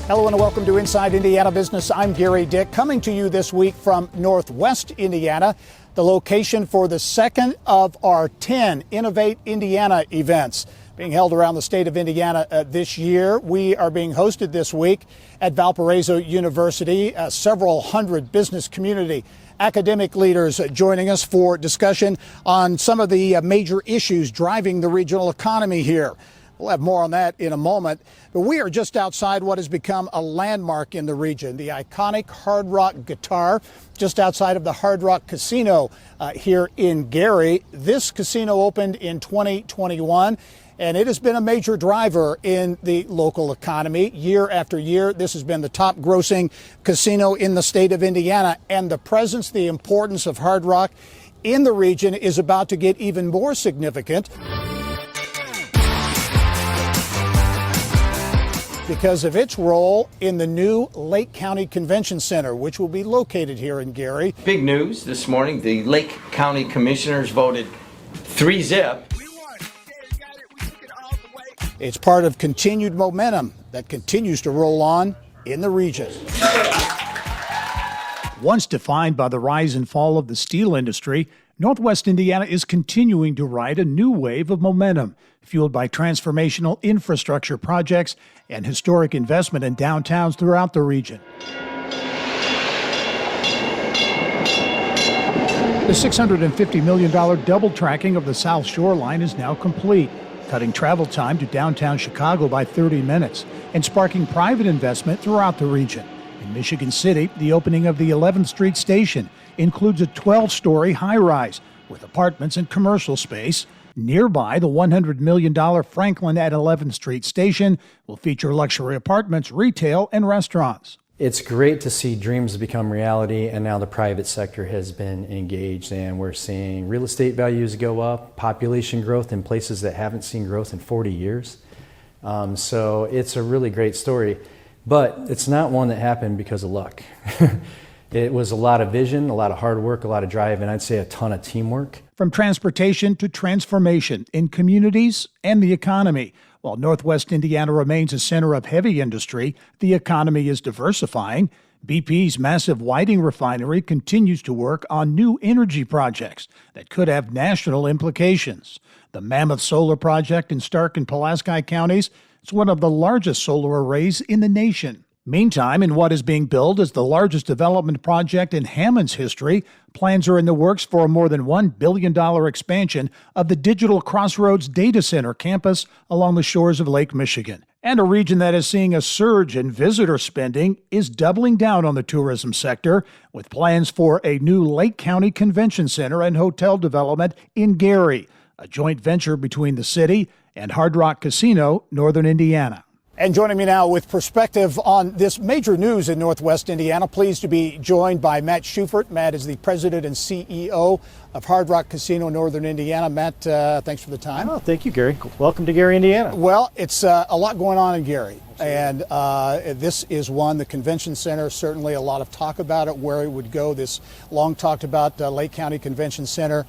Hello and welcome to Inside Indiana Business. I'm Gary Dick, coming to you this week from Northwest Indiana, the location for the second of our 10 Innovate Indiana events being held around the state of Indiana this year. We are being hosted this week at Valparaiso University. Several hundred business community academic leaders joining us for discussion on some of the major issues driving the regional economy here. We'll have more on that in a moment, but we are just outside what has become a landmark in the region, the iconic Hard Rock Guitar, just outside of the Hard Rock Casino here in Gary. This casino opened in 2021, and it has been a major driver in the local economy. Year after year, this has been the top grossing casino in the state of Indiana, and the presence, the importance of Hard Rock in the region is about to get even more significant because of its role in the new Lake County Convention Center, which will be located here in Gary. Big news this morning, the Lake County Commissioners voted 3-0. It's part of continued momentum that continues to roll on in the region. Once defined by the rise and fall of the steel industry, Northwest Indiana is continuing to ride a new wave of momentum, fueled by transformational infrastructure projects and historic investment in downtowns throughout the region. The $650 million double tracking of the South Shore Line is now complete, cutting travel time to downtown Chicago by 30 minutes and sparking private investment throughout the region. In Michigan City, the opening of the 11th Street Station includes a 12-story high-rise with apartments and commercial space. Nearby, the $100 million Franklin at 11th Street Station will feature luxury apartments, retail, and restaurants. It's great to see dreams become reality, and now the private sector has been engaged, and we're seeing real estate values go up, population growth in places that haven't seen growth in 40 years. So it's a really great story, but it's not one that happened because of luck. It was a lot of vision, a lot of hard work, a lot of drive, and I'd say a ton of teamwork. From transportation to transformation in communities and the economy. While Northwest Indiana remains a center of heavy industry, the economy is diversifying. BP's massive Whiting refinery continues to work on new energy projects that could have national implications. The Mammoth Solar Project in Stark and Pulaski counties is one of the largest solar arrays in the nation. Meantime, in what is being billed as the largest development project in Hammond's history, plans are in the works for a more than $1 billion expansion of the Digital Crossroads Data Center campus along the shores of Lake Michigan. And a region that is seeing a surge in visitor spending is doubling down on the tourism sector with plans for a new Lake County Convention Center and hotel development in Gary, a joint venture between the city and Hard Rock Casino, Northern Indiana. And joining me now with perspective on this major news in Northwest Indiana, pleased to be joined by Matt Schufert. Matt is the president and CEO of Hard Rock Casino, Northern Indiana. Matt, thanks for the time. Oh, thank you, Gary. Welcome to Gary, Indiana. Well, it's a lot going on in Gary. And this is one, the convention center, certainly a lot of talk about it, where it would go. This long talked about Lake County Convention Center.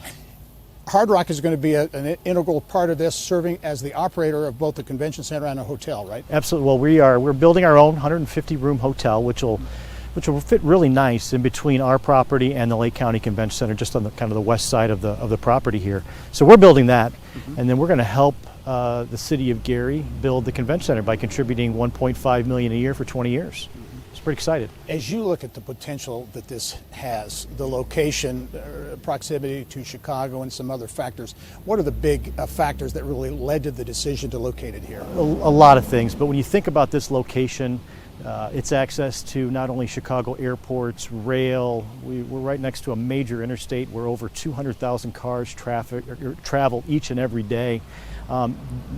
Hard Rock is going to be an integral part of this, serving as the operator of both the convention center and a hotel, right? Absolutely. Well, we're building our own 150-room hotel, which will fit really nice in between our property and the Lake County Convention Center, just on the kind of the west side of the property here. So we're building that, and then we're going to help the city of Gary build the convention center by contributing $1.5 million a year for 20 years. Pretty excited. As you look at the potential that this has, the location, proximity to Chicago and some other factors, what are the big factors that really led to the decision to locate it here? A lot of things, but when you think about this location, it's access to not only Chicago airports, rail. We're right next to a major interstate where over 200,000 cars travel each and every day.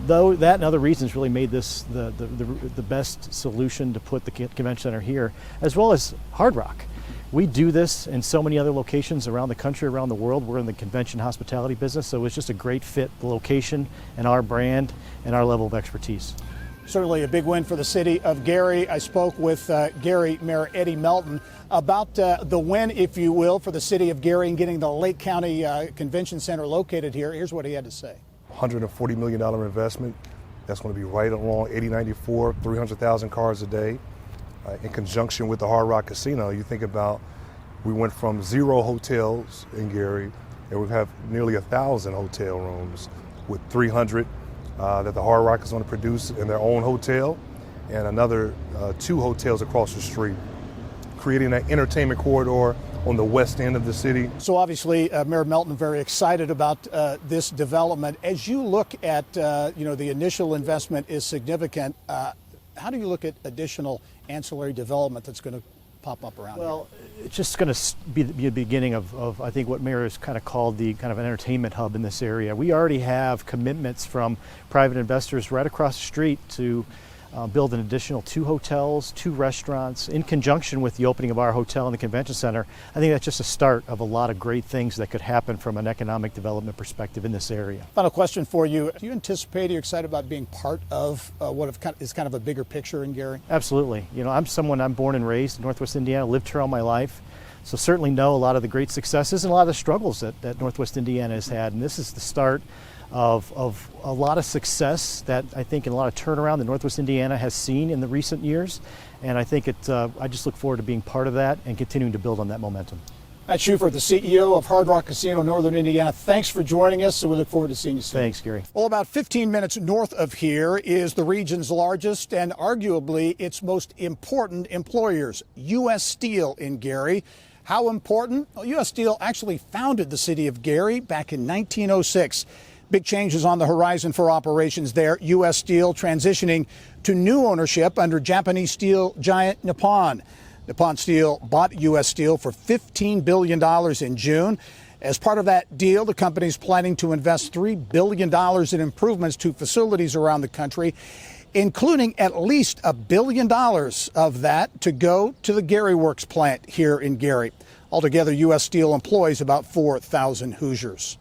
Though that and other reasons really made this the best solution to put the convention center here, as well as Hard Rock. We do this in so many other locations around the country, around the world. We're in the convention hospitality business, so it's just a great fit, the location and our brand and our level of expertise. Certainly a big win for the city of Gary. I spoke with Gary Mayor Eddie Melton about the win, if you will, for the city of Gary and getting the Lake County Convention Center located here. Here's what he had to say. $140 million investment. That's going to be right along 8094, 300,000 cars a day. in conjunction with the Hard Rock Casino. You think about, we went from 0 hotels in Gary, and we have nearly 1,000 hotel rooms, with 300 that the Hard Rock is going to produce in their own hotel, and another 2 hotels across the street, creating an entertainment corridor on the west end of the city. So obviously, Mayor Melton very excited about this development. As you look at, the initial investment is significant. How do you look at additional ancillary development that's going to pop up around Well, it's just going to be a beginning of, I think, what Mayor has kind of called the kind of an entertainment hub in this area. We already have commitments from private investors right across the street to build an additional 2 hotels, 2 restaurants, in conjunction with the opening of our hotel and the convention center. I think that's just a start of a lot of great things that could happen from an economic development perspective in this area. Final question for you. Do you anticipate, are you excited about being part of what is kind of a bigger picture in Gary? Absolutely. I'm born and raised in Northwest Indiana, lived here all my life. So certainly know a lot of the great successes and a lot of the struggles that Northwest Indiana has had. And this is the start of a lot of success that I think, and a lot of turnaround that Northwest Indiana has seen in the recent years. And I think I just look forward to being part of that and continuing to build on that momentum. Matt Schufert, the CEO of Hard Rock Casino Northern Indiana, thanks for joining us, and we look forward to seeing you soon. Thanks, Gary. Well, about 15 minutes north of here is the region's largest and arguably its most important employers, U.S. Steel in Gary. How important? Well, U.S. Steel actually founded the city of Gary back in 1906. Big changes on the horizon for operations there. U.S. Steel transitioning to new ownership under Japanese steel giant Nippon. Nippon Steel bought U.S. Steel for $15 billion in June. As part of that deal, the company is planning to invest $3 billion in improvements to facilities around the country, including at least $1 billion of that to go to the Gary Works plant here in Gary. Altogether, U.S. Steel employs about 4,000 Hoosiers.